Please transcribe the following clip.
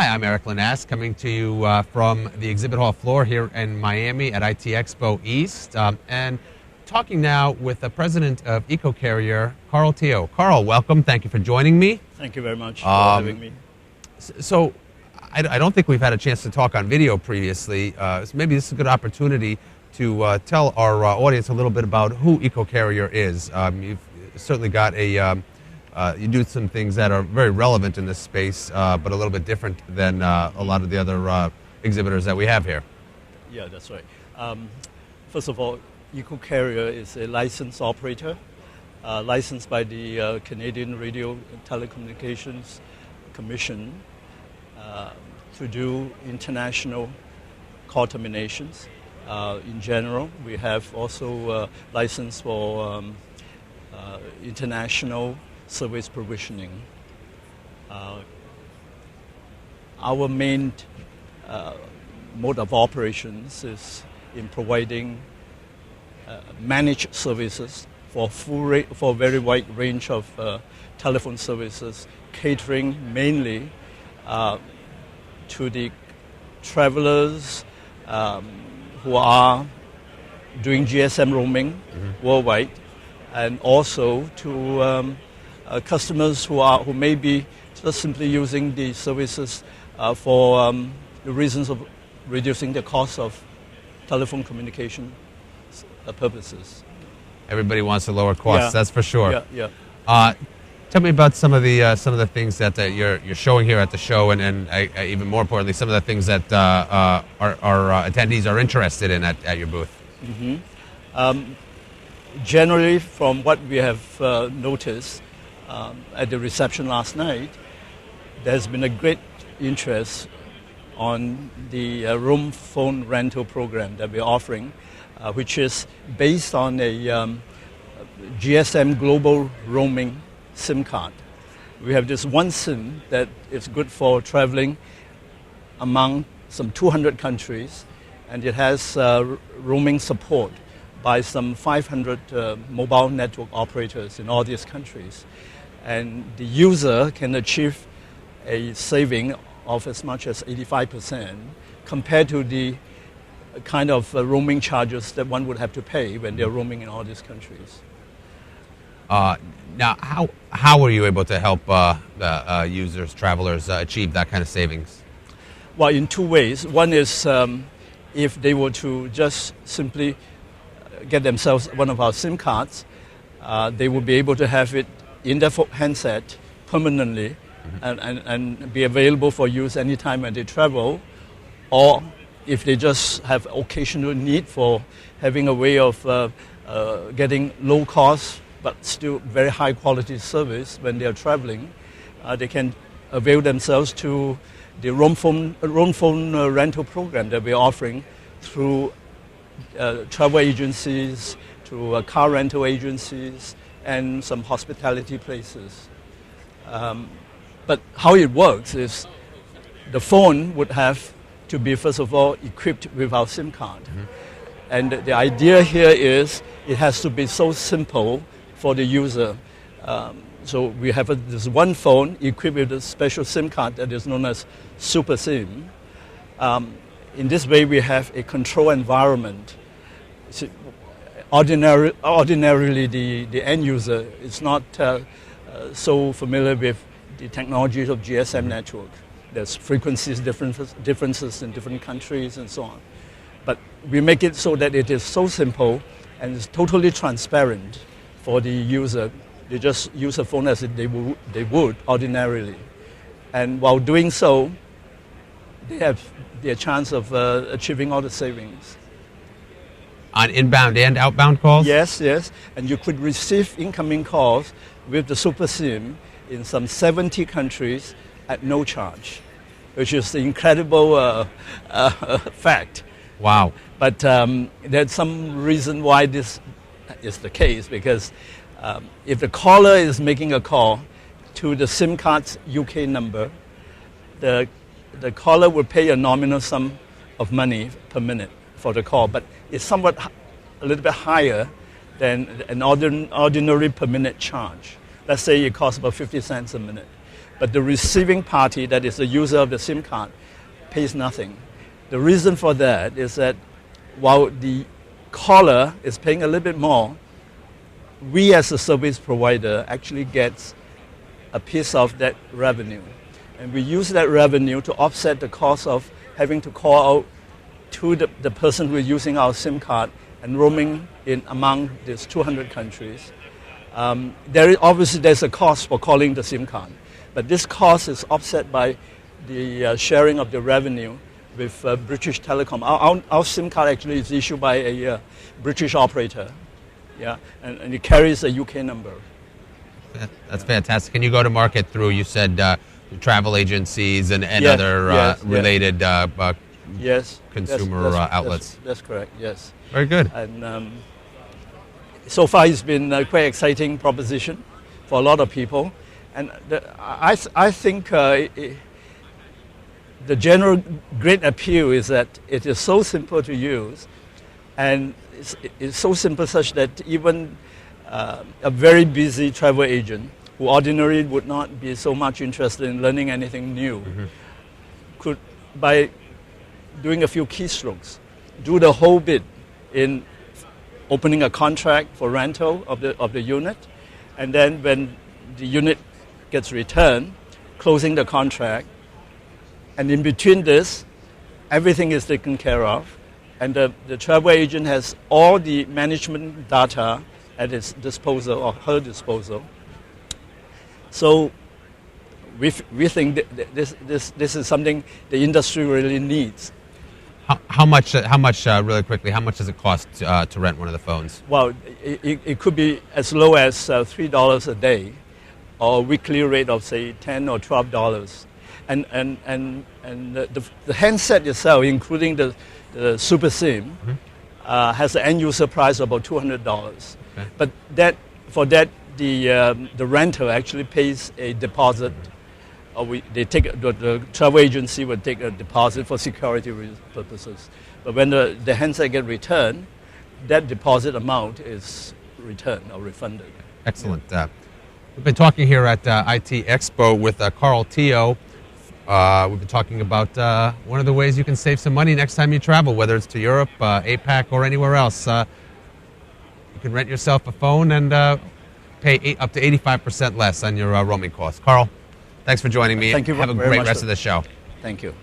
I'm Erik Linask, coming to you from the exhibit hall floor here in Miami at IT Expo East, and talking now with the president of EcoCarrier, Carl Teo. Carl, welcome. Thank you for joining me. Thank you very much for having me. So, I don't think we've had a chance to talk on video previously. So maybe this is a good opportunity to tell our audience a little bit about who EcoCarrier is. You've certainly got you do some things that are very relevant in this space, but a little bit different than a lot of the other exhibitors that we have here. Yeah, that's right. First of all, EcoCarrier is a licensed operator, licensed by the Canadian Radio and Telecommunications Commission to do international call terminations. In general, we have also license for international service provisioning. Our main mode of operations is in providing managed services for a very wide range of telephone services, catering mainly to the travelers who are doing GSM roaming worldwide, and also to customers who may be just simply using the services for the reasons of reducing the cost of telephone communication purposes. Everybody wants to lower costs, that's for sure. Yeah. Tell me about some of the things that you're showing here at the show, and even more importantly, some of the things that our attendees are interested in at your booth. Generally, from what we have noticed at the reception last night, there's been a great interest on the roam phone rental program that we're offering, which is based on a GSM global roaming SIM card. We have this one SIM that is good for traveling among some 200 countries, and it has roaming support by some 500 mobile network operators in all these countries. And the user can achieve a saving of as much as 85% compared to the kind of roaming charges that one would have to pay when they're roaming in all these countries. Now, how were you able to help users, travelers, achieve that kind of savings? Well, in two ways. One is if they were to just simply get themselves one of our SIM cards, they will be able to have it in their handset permanently and be available for use anytime when they travel. Or if they just have occasional need for having a way of getting low cost but still very high quality service when they are traveling, they can avail themselves to the roam phone rental program that we're offering through travel agencies, through car rental agencies, and some hospitality places. But how it works is the phone would have to be, first of all, equipped with our SIM card. And the idea here is it has to be so simple for the user. So we have this one phone equipped with a special SIM card that is known as Super SIM. In this way, we have a control environment. Ordinarily, the end user is not so familiar with the technologies of GSM network. There's frequencies differences in different countries and so on. But we make it so that it is so simple and it's totally transparent for the user. They just use a phone as they would ordinarily. And while doing so, they have the chance of achieving all the savings. On inbound and outbound calls? Yes. And you could receive incoming calls with the Super SIM in some 70 countries at no charge, which is an incredible fact. Wow. But there's some reason why this is the case, because if the caller is making a call to the SIM card's UK number, the caller will pay a nominal sum of money per minute for the call, but it's somewhat a little bit higher than an ordinary per minute charge. Let's say it costs about 50 cents a minute. but the receiving party, that is the user of the SIM card, pays nothing. The reason for that is that while the caller is paying a little bit more, we as a service provider actually gets a piece of that revenue. And we use that revenue to offset the cost of having to call out to the person who is using our SIM card and roaming in among these 200 countries. Obviously there's a cost for calling the SIM card, but this cost is offset by the sharing of the revenue with British Telecom. Our SIM card actually is issued by a British operator, yeah, and it carries a UK number. That's fantastic. Can you go to market through, you said, travel agencies and other related consumer outlets? That's correct, yes. Very good. And so far it's been a quite exciting proposition for a lot of people. And I think the general great appeal is that it is so simple to use, and it's so simple such that even a very busy travel agent who ordinarily would not be so much interested in learning anything new could, by doing a few keystrokes, do the whole bit in opening a contract for rental of the unit, and then when the unit gets returned, closing the contract, and in between this, everything is taken care of, and the travel agent has all the management data at his disposal or her disposal. So we think that this is something the industry really needs. How much? Really quickly, how much does it cost to rent one of the phones? Well, it could be as low as $3 a day, or a weekly rate of say $10 or $12. And the handset itself, including the Super SIM, has an end user price of about $200. Okay. But for that the renter actually pays a deposit. The travel agency would take a deposit for security purposes. But when the handset get returned, that deposit amount is returned or refunded. Excellent. We've been talking here at IT Expo with Carl Teo. We've been talking about one of the ways you can save some money next time you travel, whether it's to Europe, APAC, or anywhere else. You can rent yourself a phone and pay up to 85% less on your roaming costs. Carl, thanks for joining me. Thank you. Have a great rest of the show. Thank you.